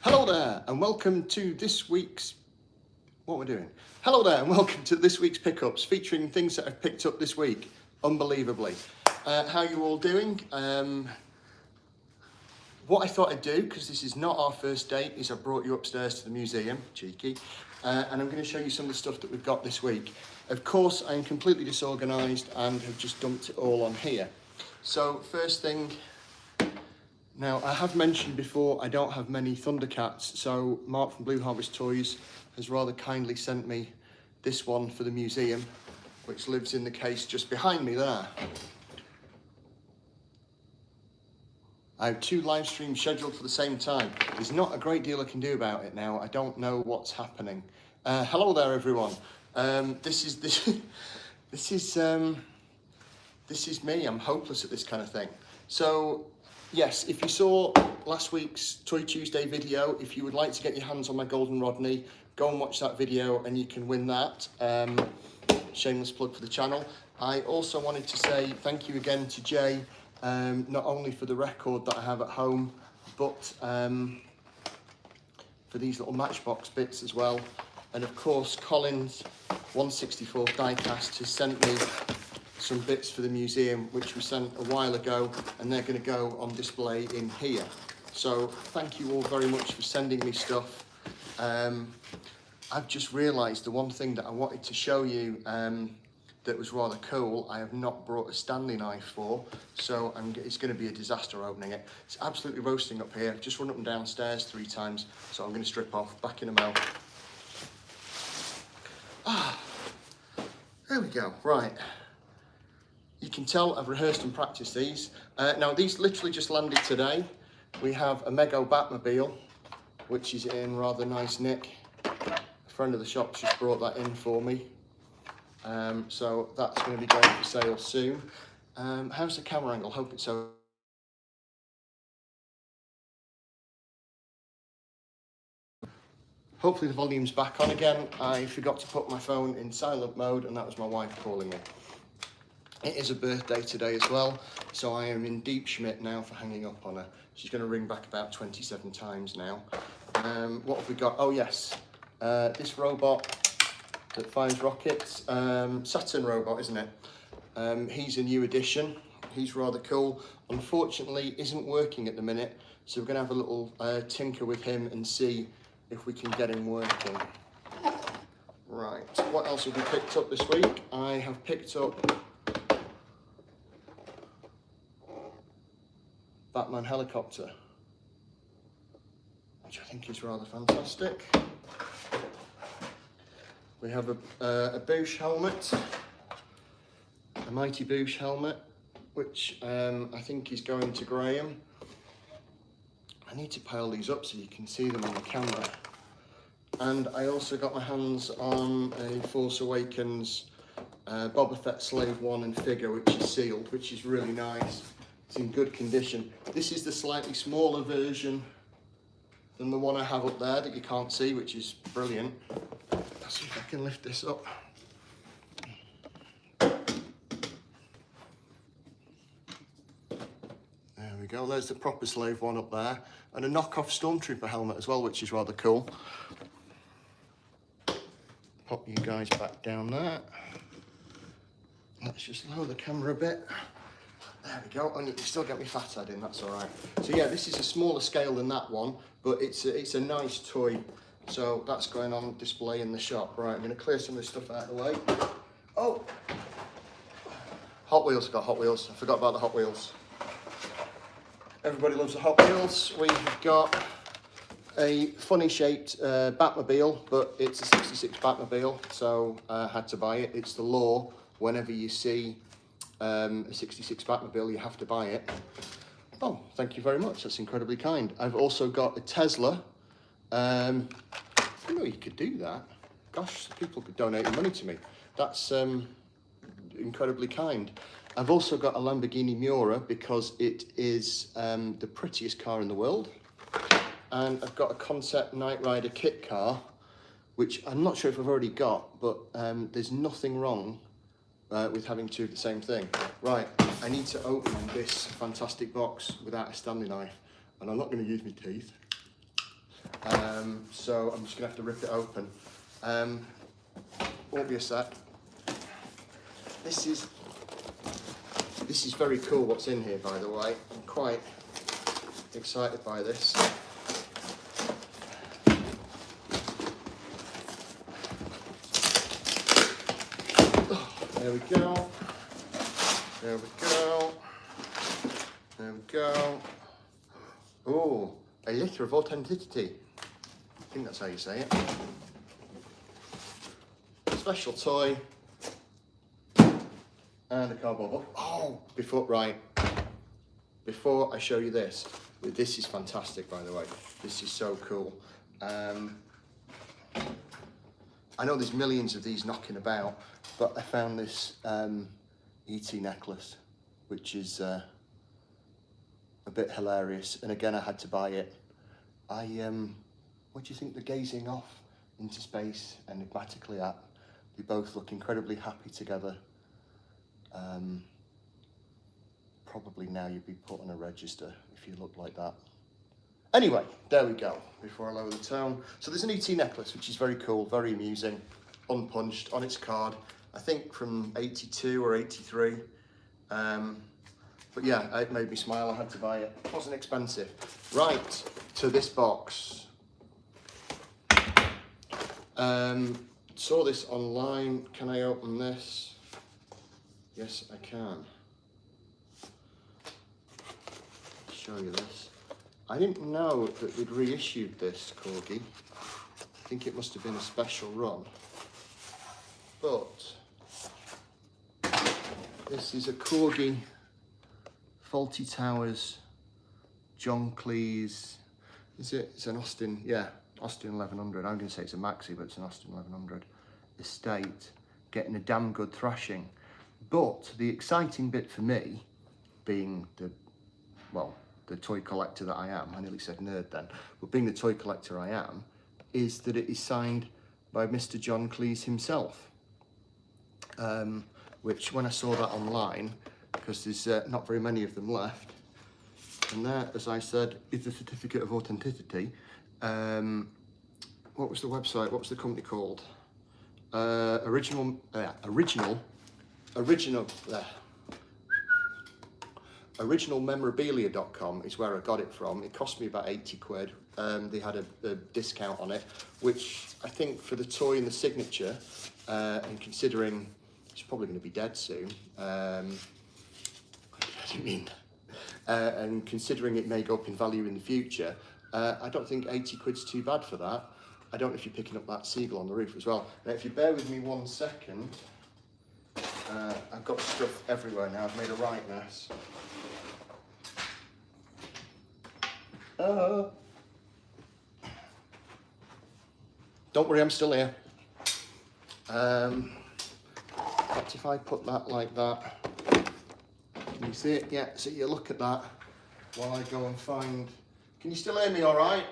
Hello there and welcome to this week's, what we're doing. Hello there and welcome to this week's pickups featuring things that I've picked up this week, unbelievably. How you all doing? What I thought I'd do, because this is not our first date, is I brought you upstairs to the museum, cheeky, and I'm going to show you some of the stuff that we've got this week. Of course, I'm completely disorganised and have just dumped it all on here. So first thing, now I have mentioned before I don't have many Thundercats, so Mark from Blue Harvest Toys has rather kindly sent me this one for the museum, which lives in the case just behind me there. I have two live streams scheduled for the same time. There's not a great deal I can do about it now. I don't know what's happening. Hello there, everyone. This is me. I'm hopeless at this kind of thing. So, yes, if you saw last week's Toy Tuesday video, if you would like to get your hands on my Golden Rodney, go and watch that video and you can win that. Shameless plug for the channel. I also wanted to say thank you again to Jay. Not only for the record that I have at home, but for these little Matchbox bits as well. And of course, Colin's 1/64 diecast has sent me some bits for the museum, which we sent a while ago, and they're going to go on display in here. So thank you all very much for sending me stuff. I've just realised the one thing that I wanted to show you that was rather cool, I have not brought a Stanley knife for, so it's going to be a disaster opening it. It's absolutely roasting up here. I've just run up and downstairs 3 times, so I'm going to strip off, back in a mo. There we go, right. You can tell I've rehearsed and practiced these. Now these literally just landed today. We have a Mego Batmobile, which is in rather nice nick. A friend of the shop's just brought that in for me. So that's going to be going for sale soon. How's the camera angle? Hope it's so. Hopefully the volume's back on again. I forgot to put my phone in silent mode and that was my wife calling me. It is a birthday today as well, so I am in deep schmidt now for hanging up on her. She's going to ring back about 27 times now. What have we got? Oh yes, this robot that fires rockets, Saturn robot, isn't it? He's a new addition. He's rather cool. Unfortunately, isn't working at the minute, so we're going to have a little tinker with him and see if we can get him working. Right, what else have we picked up this week? I have picked up Batman helicopter, which I think is rather fantastic. We have a Boosh helmet, a Mighty Boosh helmet, which I think is going to Graham. I need to pile these up so you can see them on the camera. And I also got my hands on a Force Awakens Boba Fett Slave 1 and figure, which is sealed, which is really nice. It's in good condition. This is the slightly smaller version than the one I have up there that you can't see, which is brilliant. Let's see if I can lift this up. There we go, there's the proper Slave 1 up there. And a knockoff Stormtrooper helmet as well, which is rather cool. Pop you guys back down there. Let's just lower the camera a bit. There we go, and you can still get me fat head in, that's all right. So yeah, this is a smaller scale than that one, but it's a nice toy. So that's going on display in the shop. Right, I'm going to clear some of this stuff out of the way. Oh! Hot Wheels, I've got Hot Wheels. I forgot about the Hot Wheels. Everybody loves the Hot Wheels. We've got a funny shaped Batmobile, but it's a 66 Batmobile, so I had to buy it. It's the law, whenever you see a 66 Batmobile, you have to buy it. Oh, thank you very much, that's incredibly kind. I've also got a Tesla. I didn't know you could do that. Gosh, people could donate money to me. That's incredibly kind. I've also got a Lamborghini Miura because it is the prettiest car in the world. And I've got a concept Knight Rider kit car, which I'm not sure if I've already got, but there's nothing wrong with having two of the same thing. Right, I need to open this fantastic box without a Stanley knife, and I'm not going to use my teeth. So I'm just gonna have to rip it open. Won't be a sec. This is very cool what's in here, by the way. I'm quite excited by this. There we go. There we go. There we go. Oh, a litre of authenticity. I think that's how you say it. Special toy. And a cardboard box. Oh, before I show you this, this is fantastic, by the way. This is so cool. I know there's millions of these knocking about, but I found this ET necklace, which is a bit hilarious. And again, I had to buy it. What do you think they're gazing off into space enigmatically at? They both look incredibly happy together. Probably now you'd be put on a register if you look like that. Anyway, there we go, before I lower the tone. So there's an ET necklace, which is very cool, very amusing, unpunched, on its card, I think from 82 or 83. But yeah, it made me smile, I had to buy it. It wasn't expensive. Right, to this box. Saw this online. Can I open this? Yes, I can. Show you this. I didn't know that they'd reissued this corgi. I think it must have been a special run. But this is a corgi, Faulty Towers, John Cleese. Is it? It's an Austin, yeah, Austin 1100. I'm going to say it's a maxi, but it's an Austin 1100 estate, getting a damn good thrashing. But the exciting bit for me, being the toy collector that I am, I nearly said nerd then, but being the toy collector I am, is that it is signed by Mr. John Cleese himself. Which when I saw that online, because there's not very many of them left, and there, as I said, is the certificate of authenticity. What was the website? What was the company called? Originalmemorabilia.com is where I got it from. It cost me about 80 quid. They had a discount on it, which I think for the toy and the signature, and considering it's probably going to be dead soon, I didn't mean, and considering it may go up in value in the future, I don't think 80 quid's too bad for that. I don't know if you're picking up that seagull on the roof as well. Now, if you bear with me 1 second, I've got stuff everywhere now. I've made a right mess. Don't worry, I'm still here. But if I put that like that, can you see it? Yeah, so you look at that while I go and find... Can you still hear me all right?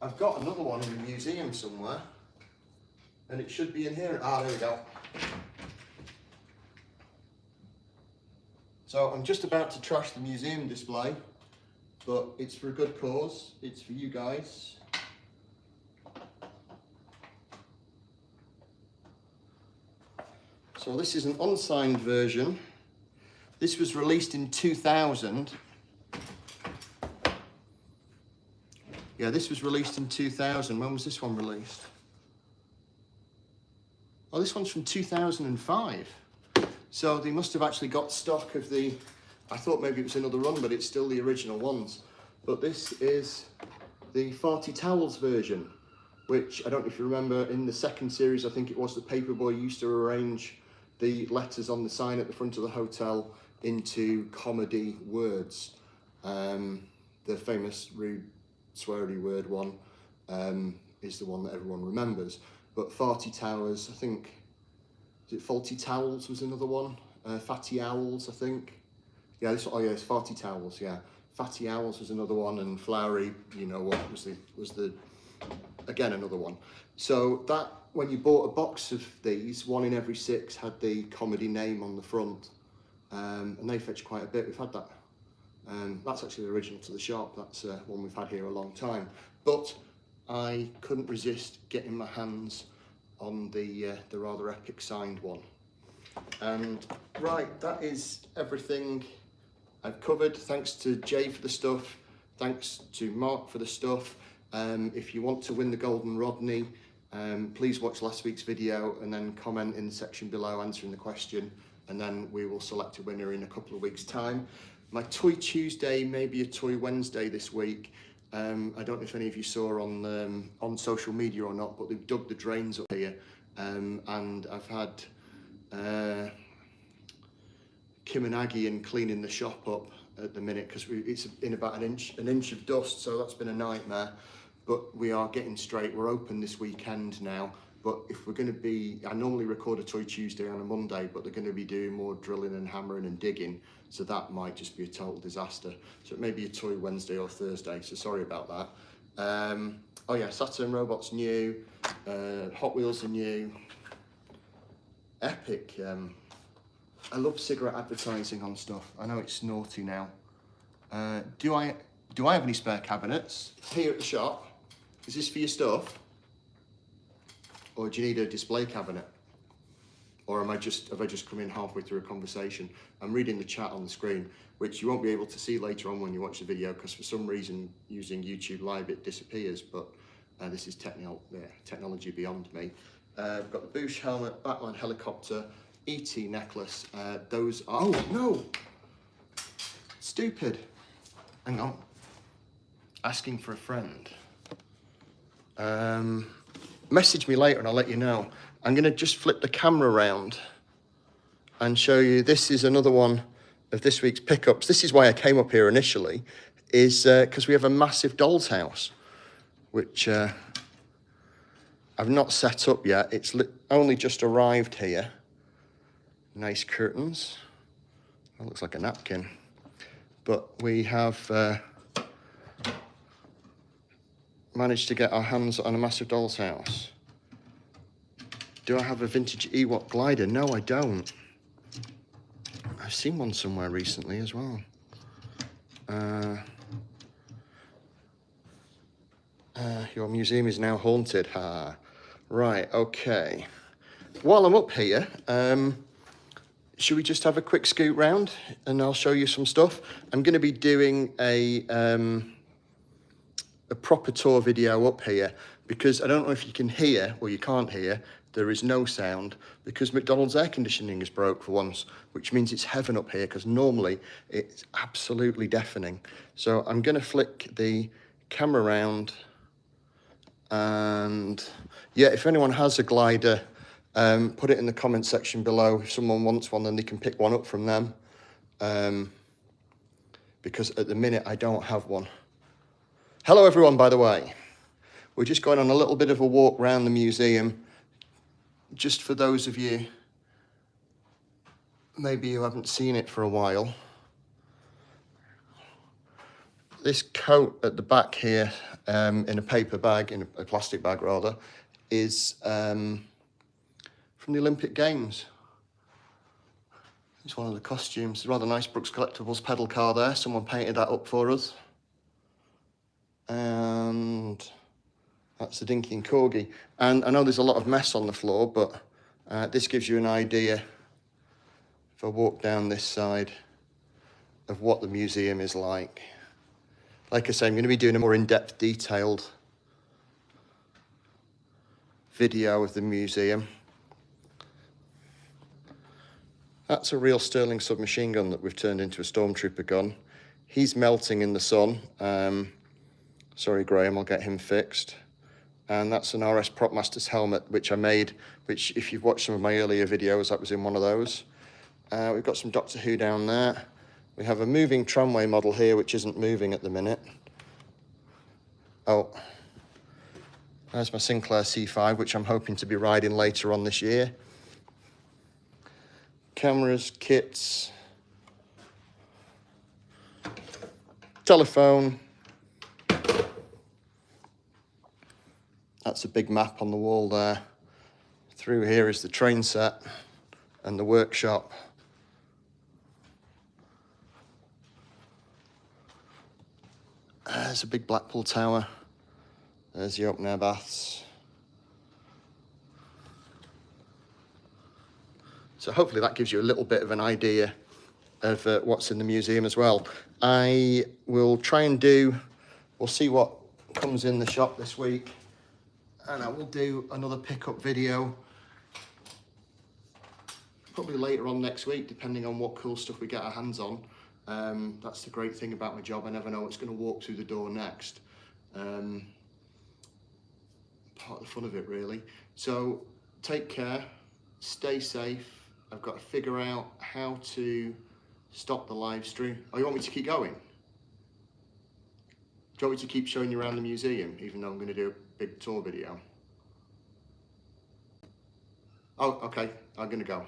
I've got another one in the museum somewhere, and it should be in here. Ah, there we go. So I'm just about to trash the museum display, but it's for a good cause. It's for you guys. So this is an unsigned version. This was released in 2000. Yeah, this was released in 2000. When was this one released? Oh, this one's from 2005. So they must have actually got stock of the, I thought maybe it was another run, but it's still the original ones. But this is the Farty Towels version, which I don't know if you remember in the second series, I think it was, the paperboy used to arrange the letters on the sign at the front of the hotel into comedy words. The famous rude, sweary word one is the one that everyone remembers. But Farty Towers, I think, is it Faulty Towels was another one? Fatty Owls, I think. Yeah, this one, oh yeah, it's Farty Towels, yeah. Fatty Owls was another one, and Flowery, you know what, was the again, another one. So that, when you bought a box of these, 1 in every 6 had the comedy name on the front, and they fetch quite a bit. We've had that That's actually the original to the shop. That's one we've had here a long time. But I couldn't resist getting my hands on the rather epic signed one. And right, that is everything I've covered. Thanks to Jay for the stuff. Thanks to Mark for the stuff. If you want to win the Golden Rodney, please watch last week's video and then comment in the section below answering the question, and then we will select a winner in a couple of weeks' time. My Toy Tuesday may be a Toy Wednesday this week. I don't know if any of you saw on social media or not, but they've dug the drains up here, and I've had Kim and Aggie in cleaning the shop up at the minute because it's in about an inch of dust, so that's been a nightmare. But we are getting straight. We're open this weekend now, but if we're going to be, I normally record a Toy Tuesday on a Monday, but they're going to be doing more drilling and hammering and digging, so that might just be a total disaster. So it may be a Toy Wednesday or Thursday, so sorry about that. Oh yeah, Saturn Robots new, Hot Wheels are new. Epic. I love cigarette advertising on stuff. I know it's naughty now. Do I have any spare cabinets here at the shop? Is this for your stuff? Or do you need a display cabinet? Or have I just come in halfway through a conversation? I'm reading the chat on the screen, which you won't be able to see later on when you watch the video, because for some reason using YouTube Live it disappears, but this is technology beyond me. We've got the Boosh helmet, Batman helicopter, ET necklace. Those are, oh no! Stupid. Hang on. Asking for a friend. Message me later and I'll let you know. I'm going to just flip the camera around and show you. This is another one of this week's pickups. This is why I came up here initially, is because we have a massive doll's house, which I've not set up yet. It's only just arrived here. Nice curtains. That looks like a napkin. But we have managed to get our hands on a massive doll's house. Do I have a vintage Ewok glider? No, I don't. I've seen one somewhere recently as well. Your museum is now haunted. Ha. Right, okay. While I'm up here, should we just have a quick scoot round and I'll show you some stuff? I'm going to be doing a proper tour video up here because I don't know if you can hear or you can't hear. There is no sound because McDonald's air conditioning is broke for once, which means it's heaven up here because normally it's absolutely deafening. So I'm going to flick the camera around, and yeah, if anyone has a glider, put it in the comment section below. If someone wants one, then they can pick one up from them, because at the minute I don't have one. Hello everyone, by the way. We're just going on a little bit of a walk around the museum. Just for those of you, maybe you haven't seen it for a while. This coat at the back here, in a paper bag, in a plastic bag rather, is from the Olympic Games. It's one of the costumes. Rather nice Brooks Collectables pedal car there. Someone painted that up for us. And that's the Dinky and Corgi. And I know there's a lot of mess on the floor, but this gives you an idea, if I walk down this side, of what the museum is like. Like I say, I'm going to be doing a more in-depth, detailed video of the museum. That's a real Sterling submachine gun that we've turned into a Stormtrooper gun. He's melting in the sun. Sorry, Graham, I'll get him fixed. And that's an RS Propmasters helmet, which I made, which if you've watched some of my earlier videos, that was in one of those. We've got some Doctor Who down there. We have a moving tramway model here, which isn't moving at the minute. Oh, there's my Sinclair C5, which I'm hoping to be riding later on this year. Cameras, kits, telephone. That's a big map on the wall there. Through here is the train set and the workshop. There's a big Blackpool tower. There's the open air baths. So hopefully that gives you a little bit of an idea of what's in the museum as well. I will try and we'll see what comes in the shop this week, and I will do another pickup video probably later on next week, depending on what cool stuff we get our hands on. That's the great thing about my job. I never know what's going to walk through the door next. Part of the fun of it, really. So take care, stay safe. I've got to figure out how to stop the live stream. Oh, you want me to keep going? Do you want me to keep showing you around the museum, even though I'm going to do a big tour video? Oh, okay, I'm gonna go.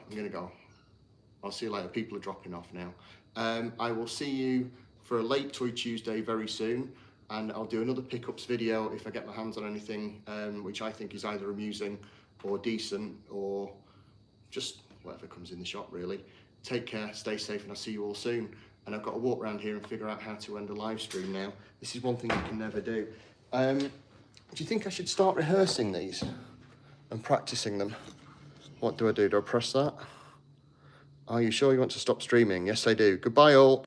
I'll see you later. People are dropping off now. I will see you for a late Toy Tuesday very soon, and I'll do another pickups video if I get my hands on anything which I think is either amusing or decent or just whatever comes in the shop, really. Take care, stay safe, and I'll see you all soon. And I've got to walk around here and figure out how to end a live stream now. This is one thing you can never do. Do you think I should start rehearsing these and practicing them? What do? Do I press that? Are you sure you want to stop streaming? Yes, I do. Goodbye, all.